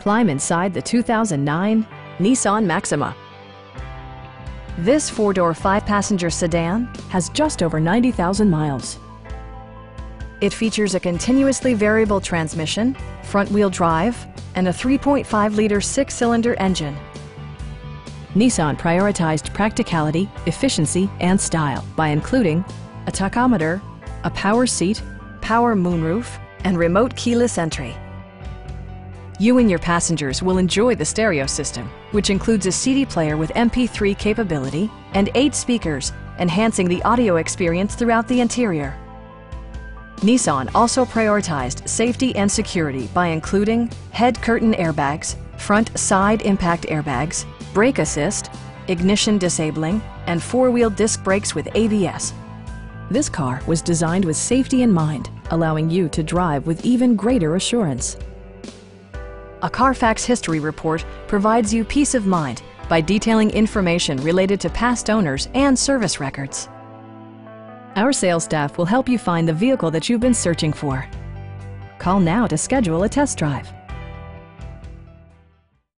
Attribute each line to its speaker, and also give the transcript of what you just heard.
Speaker 1: Climb inside the 2009 Nissan Maxima. This four-door, five-passenger sedan has just over 90,000 miles. It features a continuously variable transmission, front-wheel drive, and a 3.5-liter six-cylinder engine. Nissan prioritized practicality, efficiency, and style by including a tachometer, a power seat, power moonroof, and remote keyless entry. You and your passengers will enjoy the stereo system, which includes a CD player with MP3 capability and 8 speakers, enhancing the audio experience throughout the interior. Nissan also prioritized safety and security by including head curtain airbags, front side impact airbags, brake assist, ignition disabling, and four-wheel disc brakes with ABS. This car was designed with safety in mind, allowing you to drive with even greater assurance. A Carfax history report provides you peace of mind by detailing information related to past owners and service records. Our sales staff will help you find the vehicle that you've been searching for. Call now to schedule a test drive.